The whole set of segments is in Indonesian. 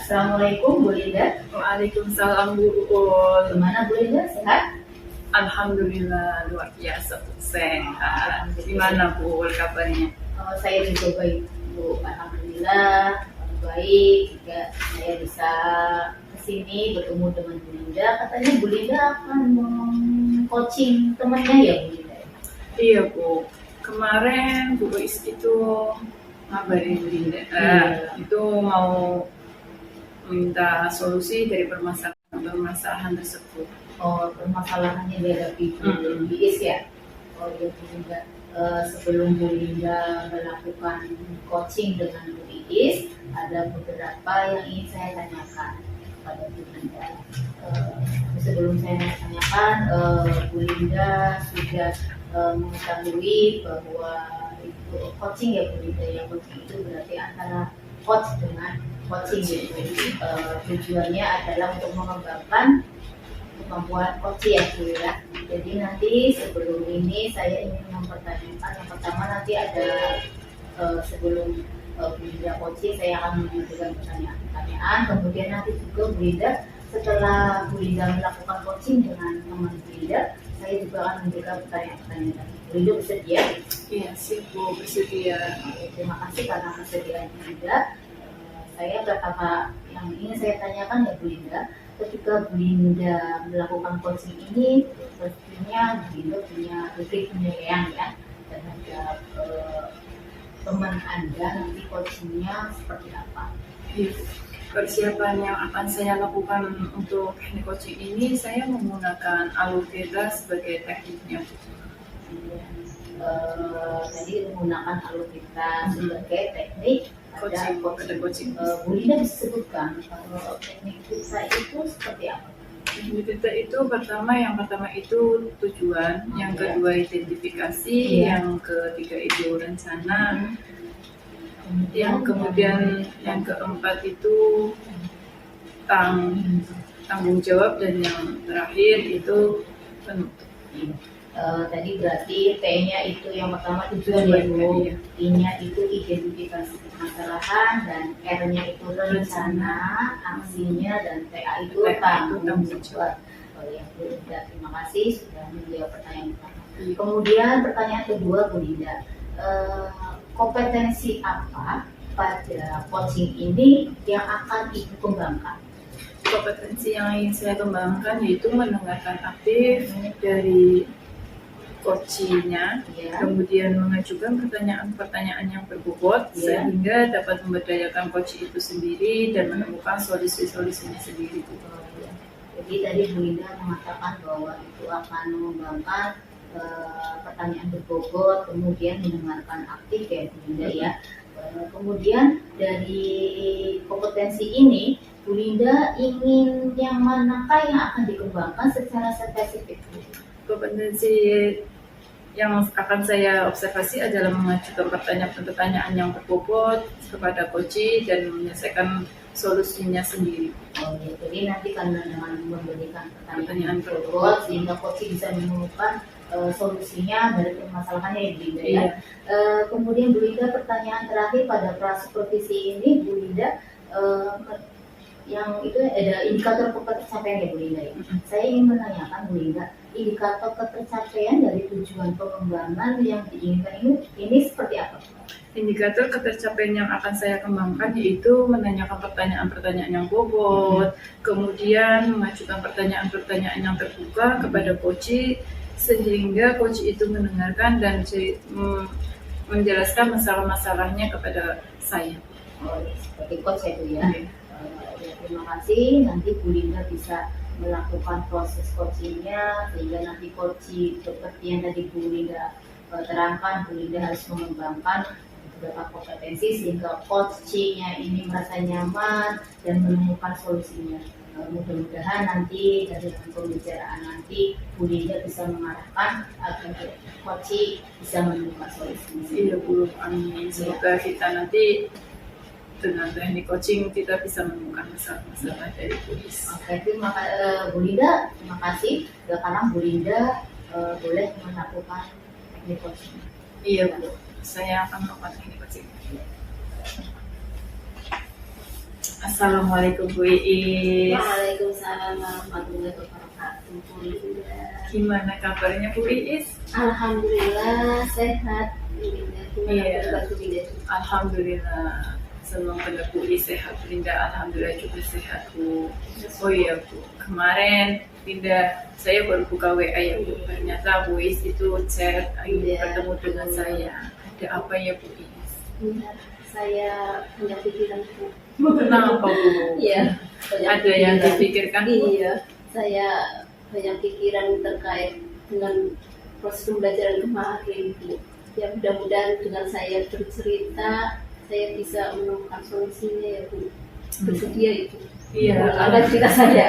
Assalamualaikum Bu Linda. Waalaikumsalam Bu Uul. Gimana Bu Linda, sehat? Alhamdulillah luar biasa sehat. Gimana Bu Uul kabarnya? Saya juga baik Bu, alhamdulillah baik. Juga saya bisa kesini bertemu dengan Bu Linda. Katanya Bu Linda akan coaching temannya ya Bu Linda? Iya Bu, kemarin Bu Uis itu ngabarin Bu Linda, itu mau minta solusi dari permasalahan tersebut. Oh, permasalahannya dihadapi Bu Iis ya? Oh iya Bu Linda. Sebelum Bu Linda melakukan coaching dengan Bu Iis, ada beberapa yang ingin saya tanyakan kepada Bu Linda. Sebelum saya tanyakan, Bu Linda sudah mengetahui bahwa itu coaching ya Bu Linda. Yang coaching itu berarti antara coach dengan coaching gitu. Tujuannya adalah untuk mengembangkan kemampuan coach ya Bu ya. Jadi nanti sebelum ini saya ingin mempertanyakan yang pertama, nanti ada sebelum Bu Linda coaching saya akan mengajukan pertanyaan. Kemudian nanti juga Bu Linda, setelah Bu Linda melakukan coaching dengan teman Bu Linda, saya juga akan memberikan pertanyaan-pertanyaan. Bu Linda bersedia? Iya sih Bu, bersedia. Terima kasih karena kesediaan Bu Linda. Saya pertama yang ingin saya tanyakan ya Bu Linda, ketika Bu Linda melakukan coaching ini, pastinya Bu Linda punya penilaian ya terhadap teman Anda, nanti coachingnya seperti apa? Persiapan yang akan saya lakukan untuk teknik coaching ini, saya menggunakan aloe vera sebagai tekniknya. Tadi menggunakan aloe vera sebagai teknik coaching. Bu Linda bisa sebutkan teknik kita itu seperti apa? Teknik kita itu yang pertama itu tujuan, yang kedua identifikasi, yang ketiga itu rencana, yang keempat itu tanggung jawab, dan yang terakhir itu penutup. Tadi berarti T-nya itu yang pertama tujuan ya Bu, I-nya itu identifikasi permasalahan, dan R-nya itu rencana, aksinya, dan TA itu tanggung jawab. Oh ya Bu Linda, terima kasih sudah menjawab pertanyaan pertama. Kemudian pertanyaan kedua Bu Linda, kompetensi apa pada coaching ini yang akan Ibu kembangkan? Kompetensi yang ingin saya kembangkan yaitu mendengarkan aktif dari coachingnya, kemudian mengajukan pertanyaan-pertanyaan yang berbobot, sehingga dapat memberdayakan coach itu sendiri dan menemukan solusi-solusinya sendiri. Jadi tadi Bu Linda mengatakan bahwa itu akan mengembangkan pertanyaan berbobot, kemudian mendengarkan aktif ya Bu Linda ya. Kemudian dari kompetensi ini Bu Linda ingin yang manakah yang akan dikembangkan secara spesifik? Kompetensi yang akan saya observasi adalah mengajukan pertanyaan-pertanyaan yang berbobot kepada coach dan menyelesaikan solusinya sendiri. Oh ya, jadi nanti karena dengan memberikan pertanyaan berbobot sehingga coach bisa menemukan solusinya dari permasalahannya ya Bu Linda ya. Kemudian Bu Linda, pertanyaan terakhir pada pra-supervisi ini Bu Linda, yang itu ada indikator ketercapaian ya Bu Linda ya. Saya ingin menanyakan Bu Linda, indikator ketercapaian dari tujuan pengembangan yang diinginkan ini seperti apa? Indikator ketercapaian yang akan saya kembangkan yaitu menanyakan pertanyaan-pertanyaan yang bobot, kemudian mengajukan pertanyaan-pertanyaan yang terbuka kepada coach, sehingga coach itu mendengarkan dan menjelaskan masalah-masalahnya kepada saya. Oh, seperti coach ya Bu ya. Terima kasih. Nanti Bu Linda bisa melakukan proses coachingnya, sehingga nanti coach seperti yang tadi Bu Linda terangkan, Bu Linda harus mengembangkan beberapa kompetensi sehingga coachingnya ini merasa nyaman dan menemukan solusinya. Mudah-mudahan nanti dari pembicaraan nanti Bu Linda bisa mengarahkan agar coach bisa menemukan solusinya. Iya Bu, amin. Semoga kita nanti dengan teknik coaching kita bisa menemukan masalah-masalah dari tulis. Oke, terima kasih Bu Linda, terima kasih. Sekarang Bu Linda boleh melakukan teknik coaching. Iya Bu, saya akan melakukan teknik coaching. Assalamualaikum Bu Iis. Waalaikumsalam warahmatullahi wabarakatuh. Bu Linda. Gimana kabarnya Bu Iis? Alhamdulillah sehat. Bu Linda. Gimana Iya. kabar Bu Linda? Alhamdulillah. Senang dengar Bu Iis sehat. Linda alhamdulillah juga sehat Bu. Oh iya Bu, kemarin Linda saya baru buka WA ya Bu. Ternyata Bu Iis itu chat ingin Iya. bertemu dengan saya. Ada apa ya Bu Iis? Benar. Saya punya pikiran Bu. Kenapa Bu? Iya. banyak Ada yang pikiran. dipikirkan Bu? Iya. Saya banyak pikiran terkait dengan proses pembelajaran kemarin Bu. Ya mudah-mudahan dengan saya bercerita saya bisa menemukan solusinya ya Bu. Bersedia itu. Iya. Ada cerita saya.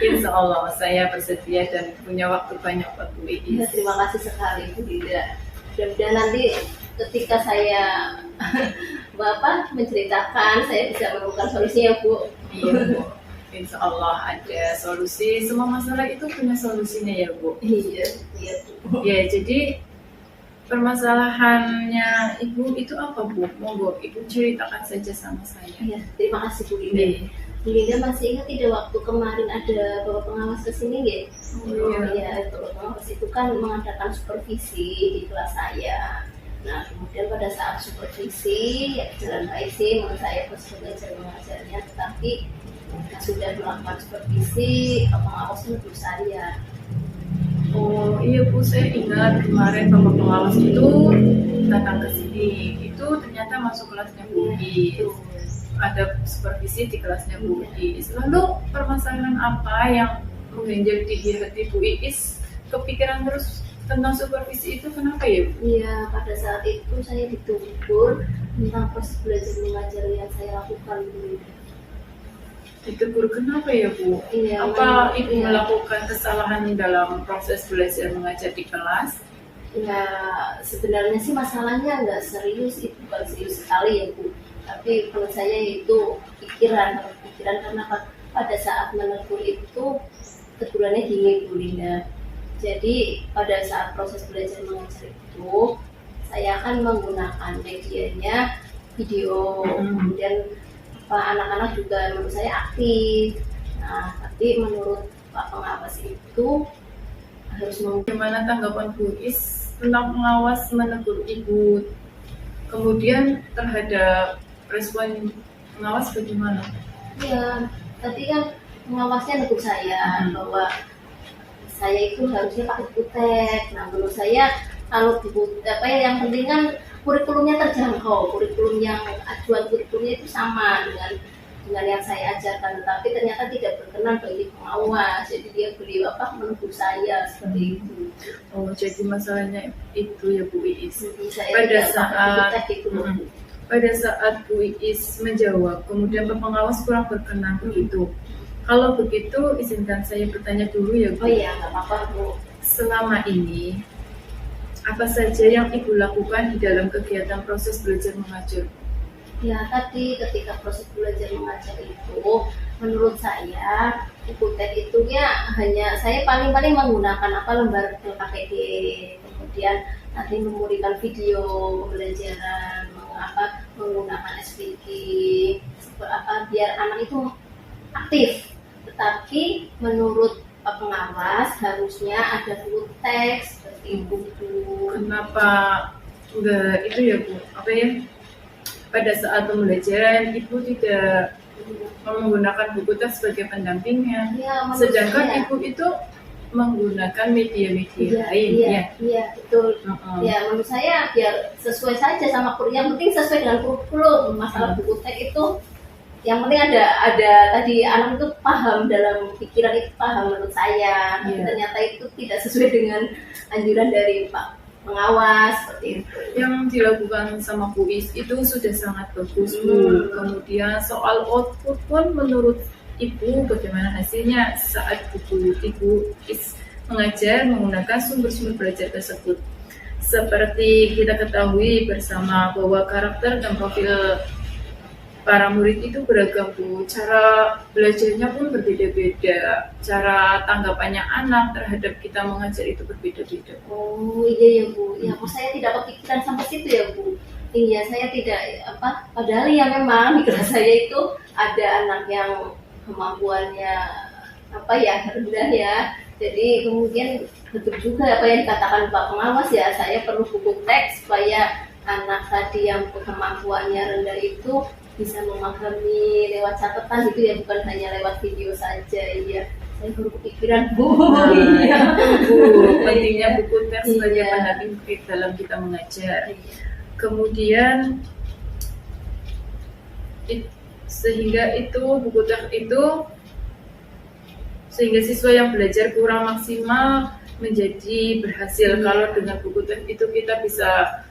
Insya Allah saya bersedia dan punya waktu banyak buat Bu Ya, Iis. terima kasih sekali Bu Linda. Mudah-mudahan nanti ketika saya Bapak menceritakan saya bisa menemukan solusinya Bu. Iya Bu. Insya Allah ada solusi. Semua masalah itu punya solusinya ya Bu. Iya, iya Bu. Ya jadi permasalahannya Ibu itu apa Bu? Monggo Ibu ceritakan saja sama saya. Iya, terima kasih Bu Linda. Iya. Bu Linda masih ingat tidak waktu kemarin ada Bapak pengawas ke sini nggih? Oh, iya. Bapak pengawas itu kan mengadakan supervisi di kelas saya. Nah, kemudian pada saat supervisi ya jalan baik sih menurut saya proses belajar mengajarnya, tetapi sudah melakukan supervisi pengawasnya untuk saya. Oh iya Bu, saya ingat kemarin Bapak pengawas itu datang ke sini. Itu ternyata masuk kelasnya Bu Iis. Ada supervisi di kelasnya Bu Iis. Lalu permasalahan apa yang mengganjal di hati Bu Iis? Kepikiran terus tentang supervisi itu kenapa ya Bu? Iya, pada saat itu saya ditegur tentang proses belajar mengajar yang saya lakukan dulu. Ditegur kenapa ya Bu? Iya, Apa Ibu iya. melakukan kesalahan dalam proses belajar mengajar di kelas? Ya, sebenarnya sih masalahnya nggak serius, itu bukan serius sekali ya Bu. Tapi menurut saya itu pikiran karena pada saat menegur itu tegurannya gini Bu Linda. Jadi pada saat proses belajar mengajar itu saya akan menggunakan medianya video, kemudian anak-anak juga menurut saya aktif. Nah, tapi menurut Pak pengawas itu harus Bagaimana tanggapan Bu Iis tentang pengawas menegur Ibu? Kemudian terhadap respon pengawas bagaimana? ya tadi kan pengawasnya negur saya bahwa saya itu harusnya pakai kutek. Nah, menurut saya kalau yang penting kan kurikulumnya terjangkau, kurikulum yang ajuan kurikulumnya itu sama dengan yang saya ajarkan, tetapi ternyata tidak berkenan bagi pengawas, jadi dia menegur saya seperti itu. Oh, jadi masalahnya itu ya Bu Iis. Jadi saya Pada tidak saat- pakai kutek gitu. Pada saat Bu Iis menjawab, kemudian Pak pengawas kurang berkenan begitu. Kalau begitu, izinkan saya bertanya dulu ya Bu. Oh iya, nggak apa-apa Bu. Selama ini, apa saja yang Ibu lakukan di dalam kegiatan proses belajar mengajar? Ya tadi ketika proses belajar mengajar itu, menurut saya kutek itu ya hanya saya paling-paling menggunakan lembar LKPD, kemudian nanti memberikan video pembelajaran, menggunakan SPG, biar anak itu aktif. Tetapi menurut Pak pengawas harusnya ada full text seperti itu. Kenapa enggak itu ya Bu? Apa ya? Pada saat pembelajaran Ibu tidak menggunakan buku teks sebagai pendampingnya, Ya, menurut sedangkan saya- Ibu itu menggunakan media-media lain ya. Iya, betul. Mm-mm. Ya, menurut saya biar sesuai saja sama kurikulum. Yang penting sesuai dengan kurikulum. Masalah buku teks itu yang penting ada tadi anak itu paham, dalam pikiran itu paham menurut saya. Tapi Iya. ternyata itu tidak sesuai dengan anjuran dari Pak pengawas seperti itu. Yang dilakukan sama Bu Iis itu sudah sangat bagus Bu. Kemudian soal output pun menurut Ibu bagaimana hasilnya saat Ibu Iis mengajar menggunakan sumber-sumber belajar tersebut? Seperti kita ketahui bersama bahwa karakter dan profil para murid itu beragam Bu, cara belajarnya pun berbeda-beda, cara tanggapannya anak terhadap kita mengajar itu berbeda-beda. Oh iya ya Bu, ya Bu saya tidak kepikiran sampai situ ya Bu. Iya, saya tidak padahal ya memang di kelas saya itu ada anak yang kemampuannya rendah ya. Jadi kemudian betul juga apa yang dikatakan Pak Pengawas ya, saya perlu buku teks supaya anak tadi yang kemampuannya rendah itu bisa memahami lewat catatan gitu ya, bukan hanya lewat video saja. Iya, saya baru kepikiran Bu. Iya. Bu, pentingnya buku teks sebagai Iya. pendamping dalam kita mengajar. Iya. Kemudian sehingga siswa yang belajar kurang maksimal menjadi berhasil. Kalau dengan buku teks itu kita bisa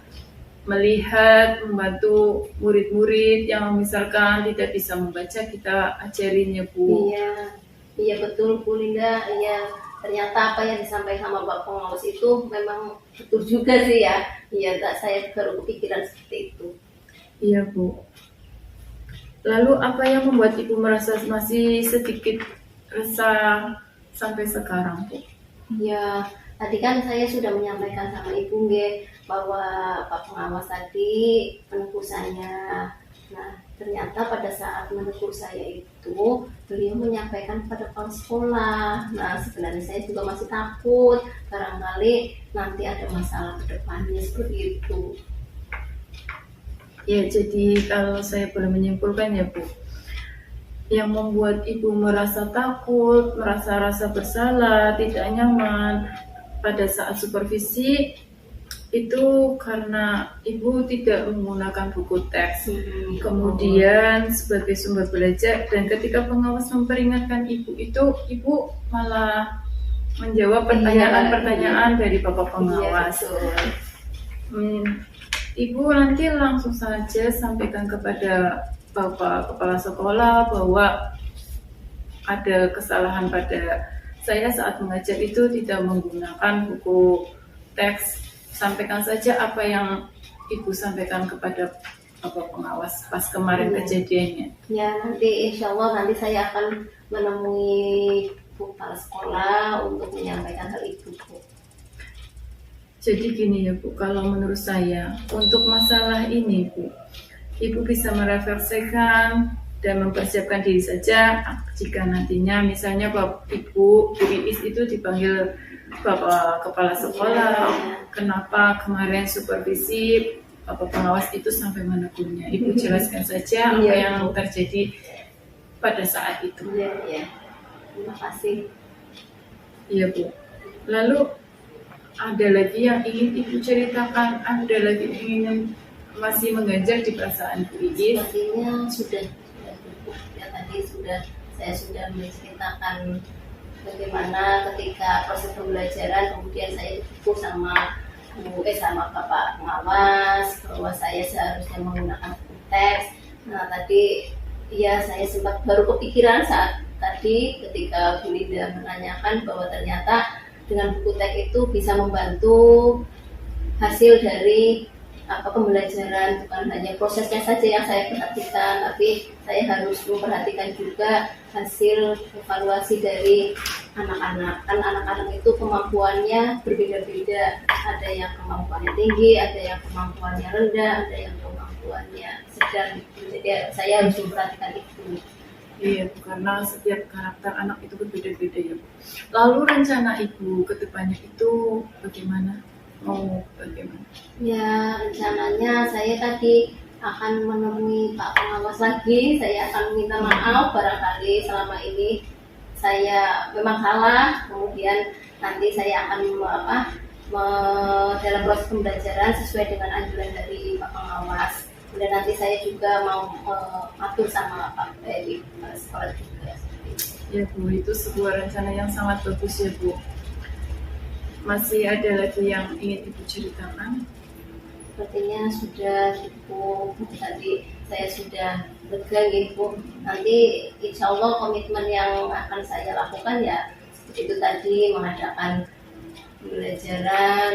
melihat, membantu murid-murid yang misalkan tidak bisa membaca, kita ajarinnya Bu. Iya betul Bu Linda. Iya, ternyata apa yang disampaikan sama Pak Pengawas itu memang betul juga sih ya. Iya, saya baru kepikiran seperti itu. Iya Bu. Lalu apa yang membuat Ibu merasa masih sedikit resah sampai sekarang Bu? Ya, tadi kan saya sudah menyampaikan sama Ibu bahwa Pak Pengawas tadi menegur saya. Nah, ternyata pada saat menegur saya itu beliau menyampaikan kepada kepala sekolah. Nah, sebenarnya saya juga masih takut barangkali nanti ada masalah ke depannya seperti itu. Ya, jadi kalau saya boleh menyimpulkan ya Bu, yang membuat Ibu merasa takut, merasa rasa bersalah, tidak nyaman pada saat supervisi itu karena Ibu tidak menggunakan buku teks. Kemudian sebagai sumber belajar, dan ketika pengawas memperingatkan Ibu itu, Ibu malah menjawab pertanyaan-pertanyaan dari Bapak pengawas. Ibu nanti langsung saja sampaikan kepada Bapak Kepala Sekolah bahwa ada kesalahan pada saya saat mengajar itu tidak menggunakan buku teks. Sampaikan saja apa yang Ibu sampaikan kepada Bapak Pengawas pas kemarin kejadiannya. Ya, nanti insya Allah nanti saya akan menemui Bu Kepala Sekolah untuk menyampaikan hal itu Bu. Jadi gini ya Bu, kalau menurut saya untuk masalah ini Bu, Ibu bisa merefleksikan dan mempersiapkan diri saja jika nantinya misalnya Bapak Ibu Iis itu dipanggil Bapak Kepala Sekolah, kenapa kemarin supervisi Bapak Pengawas itu sampai menegurnya. Ibu jelaskan saja apa yang terjadi pada saat itu. Iya. Terima kasih. Iya Bu. Lalu ada lagi yang ingin Ibu ceritakan? Ada lagi yang ingin masih mengganjal di perasaan Bu Iis? Sepertinya sudah cukup ya, tadi saya sudah menceritakan bagaimana ketika proses pembelajaran kemudian saya ditipu sama Bapak Pengawas bahwa saya seharusnya menggunakan buku teks. Nah tadi ya saya sempat baru kepikiran saat tadi ketika Bu Linda menanyakan bahwa ternyata dengan buku teks itu bisa membantu hasil dari pembelajaran, bukan hanya prosesnya saja yang saya perhatikan, tapi saya harus memperhatikan juga hasil evaluasi dari anak-anak. Kan anak-anak itu kemampuannya berbeda-beda, ada yang kemampuannya tinggi, ada yang kemampuannya rendah, ada yang kemampuannya sedang. Jadi saya harus memperhatikan itu. Iya, karena setiap karakter anak itu berbeda-beda ya. Lalu rencana Ibu ke depannya itu bagaimana? Mau bagaimana? Ya, rencananya saya tadi akan menemui Pak Pengawas lagi. Saya akan minta maaf barangkali selama ini saya memang salah. Kemudian nanti saya akan dalam proses pembelajaran sesuai dengan anjuran dari Pak Pengawas. Kemudian nanti saya juga mau atur sama Pak dari sekolah juga. Ya Bu, itu sebuah rencana yang sangat bagus ya Bu. Masih ada lagi yang ingin Ibu ceritakan? Sepertinya sudah cukup. Tadi saya sudah lega gitu. Nanti insya Allah komitmen yang akan saya lakukan ya seperti itu tadi, mengadakan pembelajaran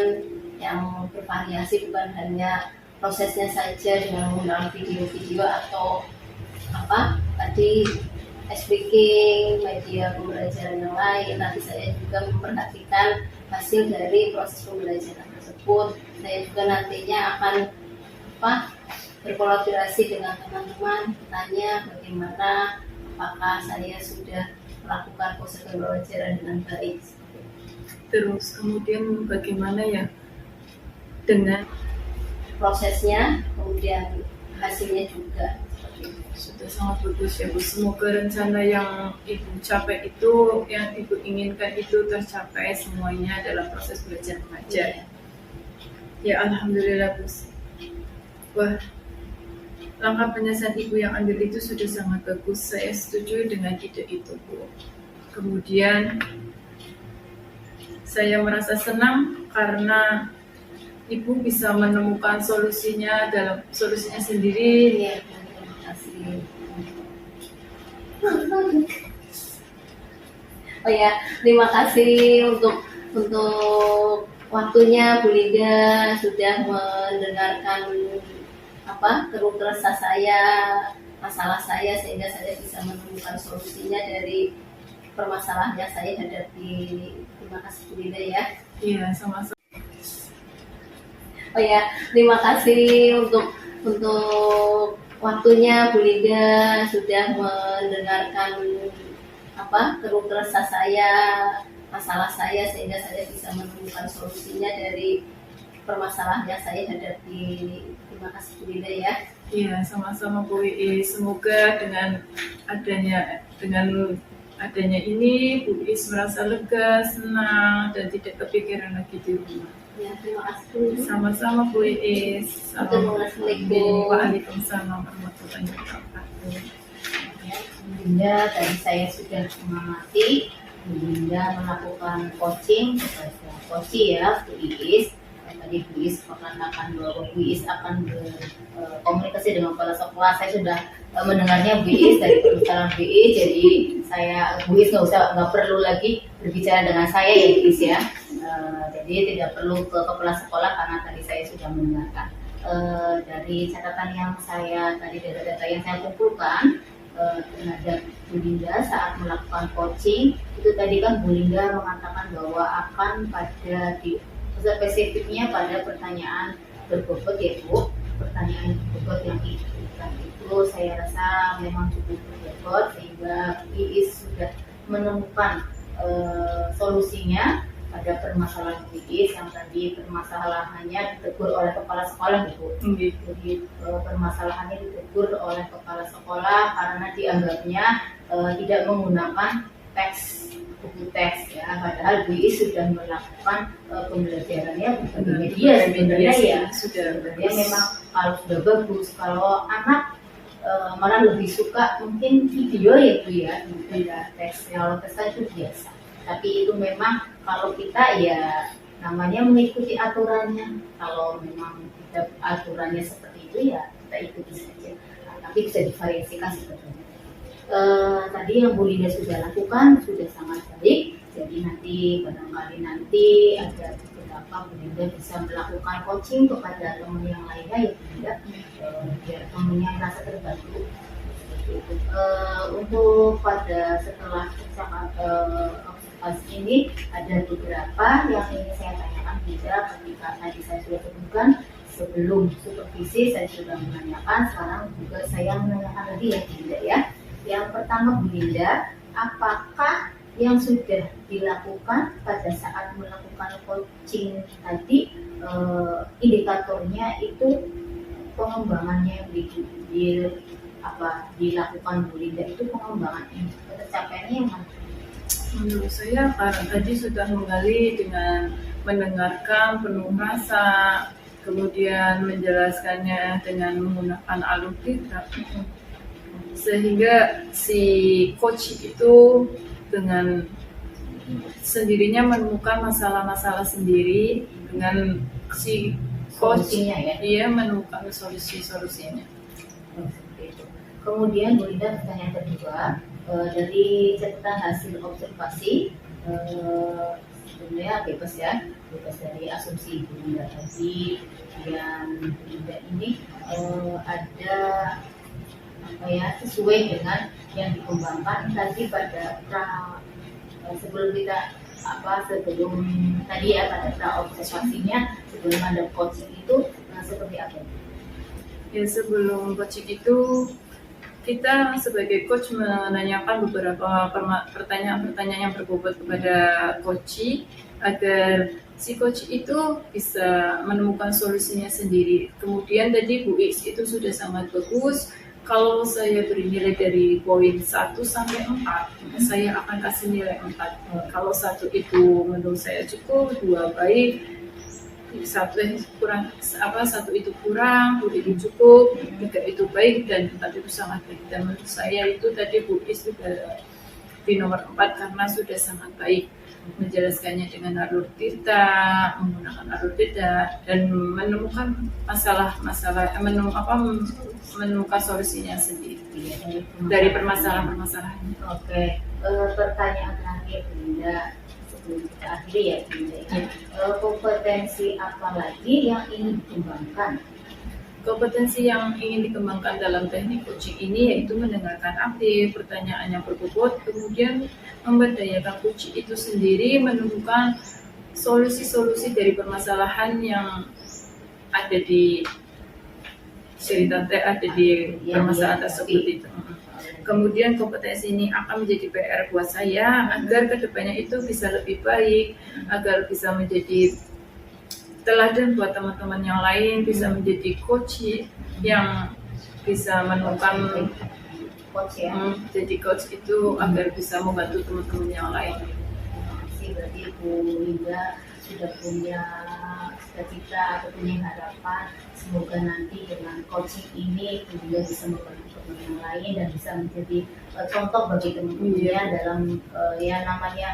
yang bervariasi, bukan hanya prosesnya saja dengan menggunakan video-video atau tadi speaking, media pembelajaran yang lain. Nanti saya juga memperhatikan hasil dari proses pembelajaran tersebut. Saya juga nantinya akan berkolaborasi dengan teman-teman, bertanya bagaimana apakah saya sudah melakukan proses pembelajaran dengan baik. Terus kemudian bagaimana ya dengan Prosesnya, kemudian hasilnya juga. sudah sangat bagus ya Bu. Semoga rencana yang Ibu capai itu, yang Ibu inginkan itu tercapai semuanya dalam proses belajar mengajar. Ya Alhamdulillah Bu. Wah, langkah penyelesaian Ibu yang ambil itu sudah sangat bagus. Saya setuju dengan ide itu Bu. Kemudian saya merasa senang karena Ibu bisa menemukan solusinya dalam solusinya sendiri. Iya, terima kasih. Oh ya, terima kasih untuk waktunya Bu Linda sudah mendengarkan keluh kesah saya, masalah saya, sehingga saya bisa menemukan solusinya dari permasalahan yang saya hadapi. Terima kasih Bu Linda ya. Iya, sama-sama. Oh ya, terima kasih untuk waktunya Bu Linda sudah mendengarkan keluh kesah saya, masalah saya, sehingga saya bisa menemukan solusinya dari permasalahan yang saya hadapi. Terima kasih Bu Linda ya. Iya, sama-sama Bu Iis. Semoga dengan adanya ini Bu Iis merasa lega, senang, dan tidak kepikiran lagi di rumah. Ya, terima kasih. Sama-sama Bu Iis. Assalamualaikum. Waalaikumsalam warahmatullahi wabarakatuh. Ya, Bu Linda, tadi saya sudah mengamati Bu Linda melakukan coaching kepada coach ya, Bu Iis. Tadi Bu Iis mengatakan bahwa Bu Iis akan berkomunikasi dengan kepala sekolah. Saya sudah mendengarnya Bu Iis dari pembicaraan Bu Iis, jadi Bu Iis nggak perlu lagi berbicara dengan saya ya Bu Iis ya. Jadi tidak perlu ke kepala sekolah karena tadi saya sudah mendengarkan. Dari catatan yang saya tadi, data-data yang saya kumpulkan terhadap Bu Linda saat melakukan coaching, itu tadi kan Bu Linda mengatakan bahwa akan pada spesifiknya pada pertanyaan berbobot ya Bu, pertanyaan berbobot yang diberikan itu saya rasa memang cukup berbobot, sehingga Iis sudah menemukan solusinya pada permasalahan Iis yang tadi permasalahannya ditegur oleh kepala sekolah Bu. Jadi permasalahannya ditegur oleh kepala sekolah karena dianggapnya tidak menggunakan buku teks ya, padahal Bu Iis sudah melakukan pembelajarannya di media sebenarnya ya. Sebenarnya memang kalau sudah bagus, kalau anak malah lebih suka mungkin video ya Bu ya, tidak teks. Kalau teks itu biasa, tapi itu memang kalau kita ya namanya mengikuti aturannya. Kalau memang tidak aturannya seperti itu ya kita ikuti saja, tapi bisa divariasikan sebetulnya. Tadi yang Bu Linda sudah lakukan sudah sangat baik. Jadi barangkali nanti ada beberapa Bu Linda bisa melakukan coaching kepada teman yang lainnya ya Bu Linda, biar temannya merasa terbantu. Untuk setelah observasi ini ada beberapa yang ingin saya tanyakan juga. Ketika tadi saya sudah sebutkan sebelum supervisi saya sudah menanyakan, sekarang juga saya menanyakan lagi ya Bu Linda ya. Yang pertama Bu Linda, apakah yang sudah dilakukan pada saat melakukan coaching tadi indikatornya itu pengembangannya dilakukan Bu Linda itu pengembangannya tercapainya yang mana? Menurut saya karena tadi sudah menggali dengan mendengarkan penuh rasa, kemudian menjelaskannya dengan menggunakan alur titrap, sehingga si coach itu dengan sendirinya menemukan masalah-masalah sendiri, dengan si coachnya ya, dia menemukan solusi-solusinya. Kemudian Bu Linda pertanyaan kedua, dari catatan hasil observasi sebenarnya bebas dari asumsi Bu Linda tadi. Kemudian Bu Linda ini ada sesuai dengan yang dikembangkan tadi pada sebelum tadi ya pada observasinya sebelum ada coaching itu seperti apa? Ya, sebelum coaching itu kita sebagai coach menanyakan beberapa pertanyaan-pertanyaan yang berbobot kepada coach agar si coach itu bisa menemukan solusinya sendiri. Kemudian tadi Bu Is itu sudah sangat bagus. Kalau saya beri nilai dari poin 1 sampai 4, saya akan kasih nilai 4. Kalau 1 itu menurut saya cukup, 2 baik, satu itu kurang, 2 itu cukup, 3 itu baik, dan 4 itu sangat baik. Dan menurut saya itu tadi Bu Is sudah di nomor 4 karena sudah sangat baik menjelaskannya dengan alur tidak, menggunakan alur tidak, dan menemukan menemukan solusinya sendiri dari permasalahan-permasalahannya. Oke, pertanyaan terakhir Bunda sebelum kita akhiri ya Bunda. Kompetensi apa lagi yang ingin dikembangkan? Kompetensi yang ingin dikembangkan dalam teknik coaching ini yaitu mendengarkan aktif, pertanyaan yang berbobot, kemudian memberdayakan coach itu sendiri menemukan solusi-solusi dari permasalahan yang ada di cerita ada di permasalahan tersebut itu. Kemudian kompetensi ini akan menjadi PR buat saya agar kedepannya itu bisa lebih baik, agar bisa menjadi teladan buat teman-teman yang lain, bisa menjadi coach yang bisa menemukan Coach ya. Jadi coach itu agar bisa membantu teman-teman yang lain. Berarti Bu Linda sudah punya cita-cita atau punya harapan semoga nanti dengan coaching ini Bu Linda bisa membantu teman yang lain dan bisa menjadi contoh bagi teman-temannya dalam ya namanya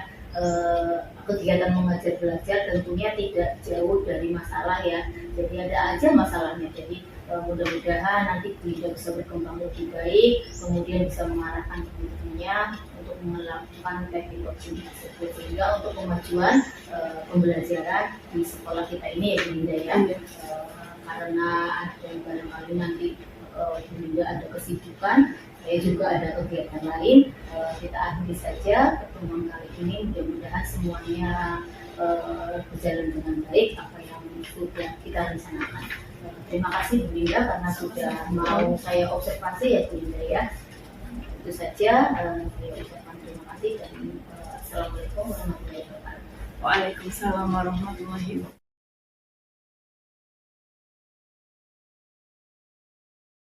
kegiatan mengajar belajar tentunya tidak jauh dari masalah ya, jadi ada aja masalahnya. Jadi mudah-mudahan nanti Bu Linda bisa berkembang lebih baik, kemudian bisa mengarahkan teman-temannya untuk melakukan teknik coaching tersebut sehingga untuk kemajuan pembelajaran di sekolah kita ini ya Bu Linda ya. Karena ada barangkali nanti Bu Linda ada kesibukan, saya juga ada kegiatan lain. Kita akhiri saja pertemuan kali ini, mudah-mudahan semuanya berjalan dengan baik apa yang sudah kita rencanakan. Terima kasih Bu Linda karena sudah mau saya observasi ya Bu Linda ya. Itu saja saya ucapkan terima kasih dan assalamualaikum warahmatullahi wabarakatuh. Waalaikumsalam warahmatullahi wabarakatuh.